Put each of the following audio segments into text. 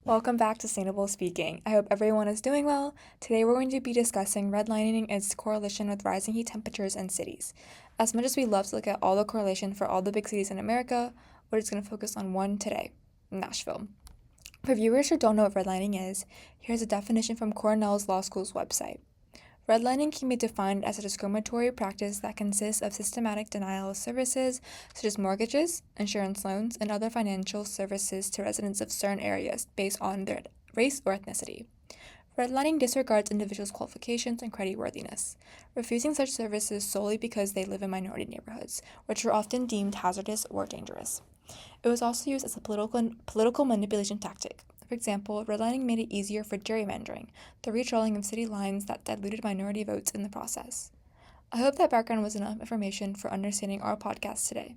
Welcome back to Sustainably Speaking. I hope everyone is doing well. Today we're going to be discussing redlining and its correlation with rising heat temperatures in cities. As much as we love to look at all the correlation for all the big cities in America, we're just going to focus on one today, Nashville. For viewers who don't know what redlining is, here's a definition from Cornell's Law School's website. Redlining can be defined as a discriminatory practice that consists of systematic denial of services such as mortgages, insurance loans, and other financial services to residents of certain areas based on their race or ethnicity. Redlining disregards individuals' qualifications and creditworthiness, refusing such services solely because they live in minority neighborhoods, which are often deemed hazardous or dangerous. It was also used as a political manipulation tactic. For example, redlining made it easier for gerrymandering, the redrawing of city lines that diluted minority votes in the process. I hope that background was enough information for understanding our podcast today.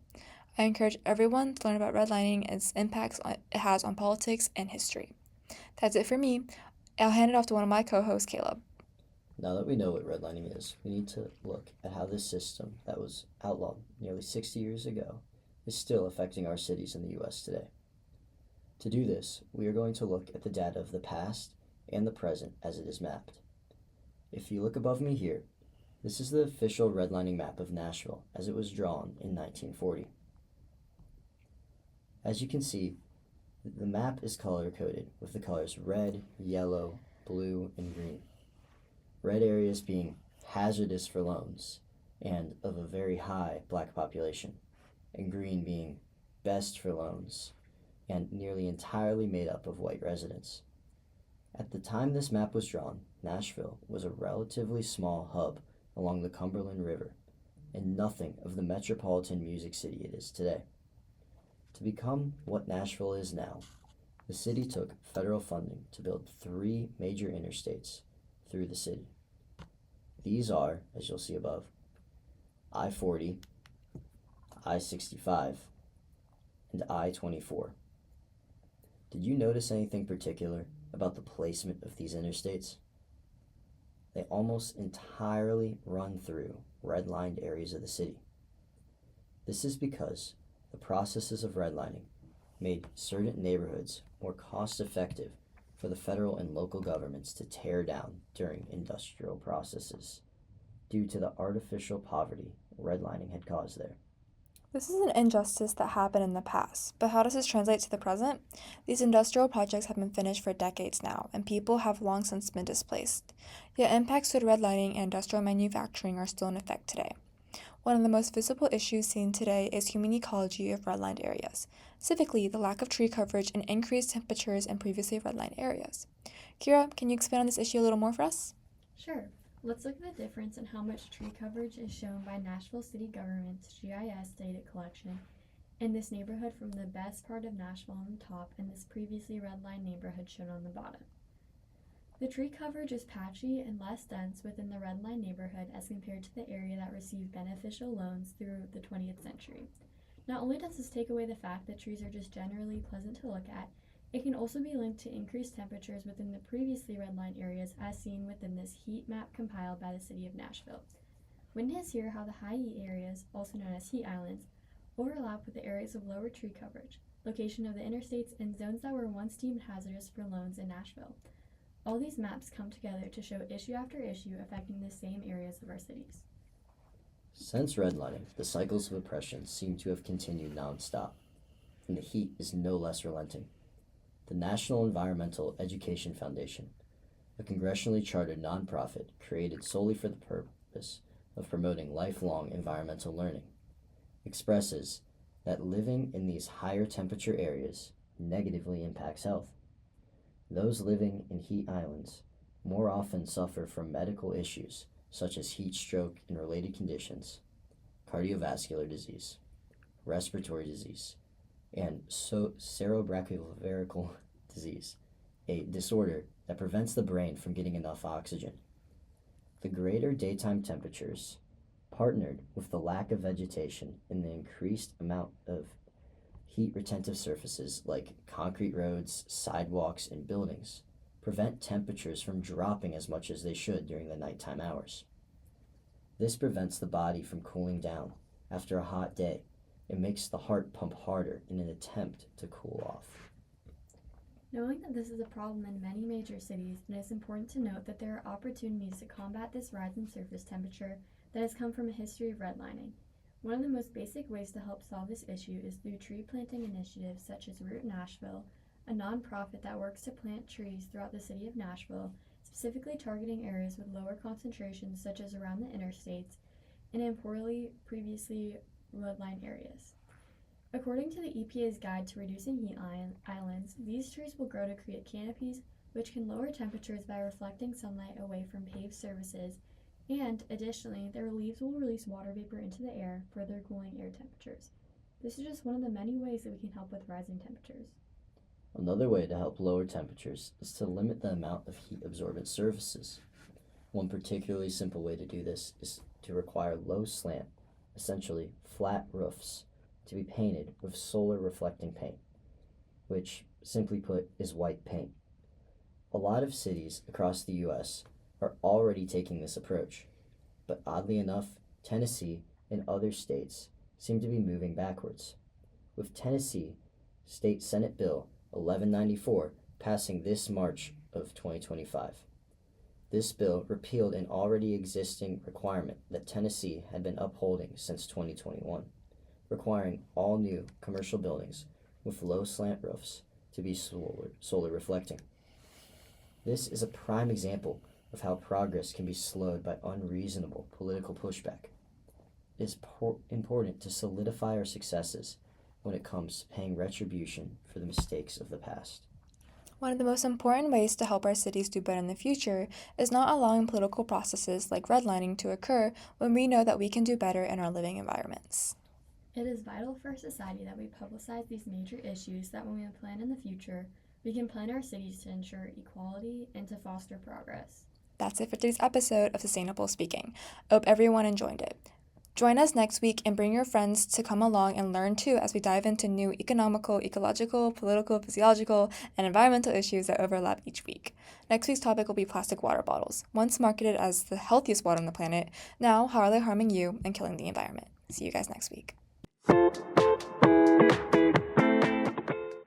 I encourage everyone to learn about redlining and its impacts it has on politics and history. That's it for me. I'll hand it off to one of my co-hosts, Caleb. Now that we know what redlining is, we need to look at how this system that was outlawed nearly 60 years ago is still affecting our cities in the U.S. today. To do this, we are going to look at the data of the past and the present as it is mapped. If you look above me here, this is the official redlining map of Nashville as it was drawn in 1940. As you can see, the map is color-coded with the colors red, yellow, blue, and green. Red areas being hazardous for loans and of a very high black population, and green being best for loans and nearly entirely made up of white residents. At the time this map was drawn, Nashville was a relatively small hub along the Cumberland River and nothing of the metropolitan music city it is today. To become what Nashville is now, the city took federal funding to build 3 major interstates through the city. These are, as you'll see above, I-40, I-65, and I-24. Did you notice anything particular about the placement of these interstates? They almost entirely run through redlined areas of the city. This is because the processes of redlining made certain neighborhoods more cost-effective for the federal and local governments to tear down during industrial processes due to the artificial poverty redlining had caused there. This is an injustice that happened in the past, but how does this translate to the present? These industrial projects have been finished for decades now, and people have long since been displaced. Yet impacts to redlining and industrial manufacturing are still in effect today. One of the most visible issues seen today is human ecology of redlined areas, specifically the lack of tree coverage and increased temperatures in previously redlined areas. Keara, can you expand on this issue a little more for us? Sure. Let's look at the difference in how much tree coverage is shown by Nashville City Government's GIS data collection in this neighborhood from the best part of Nashville on the top and this previously redlined neighborhood shown on the bottom. The tree coverage is patchy and less dense within the redline neighborhood as compared to the area that received beneficial loans through the 20th century. Not only does this take away the fact that trees are just generally pleasant to look at, it can also be linked to increased temperatures within the previously redlined areas as seen within this heat map compiled by the city of Nashville. Witness here how the high heat areas, also known as heat islands, overlap with the areas of lower tree coverage, location of the interstates, and zones that were once deemed hazardous for loans in Nashville. All these maps come together to show issue after issue affecting the same areas of our cities. Since redlining, the cycles of oppression seem to have continued non-stop, and the heat is no less relenting. The National Environmental Education Foundation, a congressionally chartered nonprofit created solely for the purpose of promoting lifelong environmental learning, expresses that living in these higher temperature areas negatively impacts health. Those living in heat islands more often suffer from medical issues such as heat stroke and related conditions, cardiovascular disease, respiratory disease, and cerebrovascular disease, a disorder that prevents the brain from getting enough oxygen. The greater daytime temperatures, partnered with the lack of vegetation and the increased amount of heat retentive surfaces like concrete roads, sidewalks, and buildings, prevent temperatures from dropping as much as they should during the nighttime hours. This prevents the body from cooling down after a hot day. It makes the heart pump harder in an attempt to cool off. Knowing that this is a problem in many major cities, it is important to note that there are opportunities to combat this rise in surface temperature that has come from a history of redlining. One of the most basic ways to help solve this issue is through tree planting initiatives such as Root Nashville, a nonprofit that works to plant trees throughout the city of Nashville, specifically targeting areas with lower concentrations such as around the interstates and in poorly previously redlined areas. According to the EPA's Guide to Reducing Heat Islands, these trees will grow to create canopies which can lower temperatures by reflecting sunlight away from paved surfaces, and additionally, their leaves will release water vapor into the air, further cooling air temperatures. This is just one of the many ways that we can help with rising temperatures. Another way to help lower temperatures is to limit the amount of heat-absorbent surfaces. One particularly simple way to do this is to require low slant, essentially flat roofs, to be painted with solar reflecting paint, which, simply put, is white paint. A lot of cities across the U.S. are already taking this approach, but oddly enough, Tennessee and other states seem to be moving backwards, with Tennessee State Senate Bill 1194 passing this March of 2025. This bill repealed an already existing requirement that Tennessee had been upholding since 2021, requiring all new commercial buildings with low slant roofs to be solar reflecting. This is a prime example of how progress can be slowed by unreasonable political pushback. It is important to solidify our successes when it comes to paying retribution for the mistakes of the past. One of the most important ways to help our cities do better in the future is not allowing political processes like redlining to occur when we know that we can do better in our living environments. It is vital for society that we publicize these major issues so that when we plan in the future, we can plan our cities to ensure equality and to foster progress. That's it for today's episode of Sustainable Speaking. Hope everyone enjoyed it. Join us next week and bring your friends to come along and learn too as we dive into new economical, ecological, political, physiological, and environmental issues that overlap each week. Next week's topic will be plastic water bottles. Once marketed as the healthiest water on the planet, now how are they harming you and killing the environment? See you guys next week.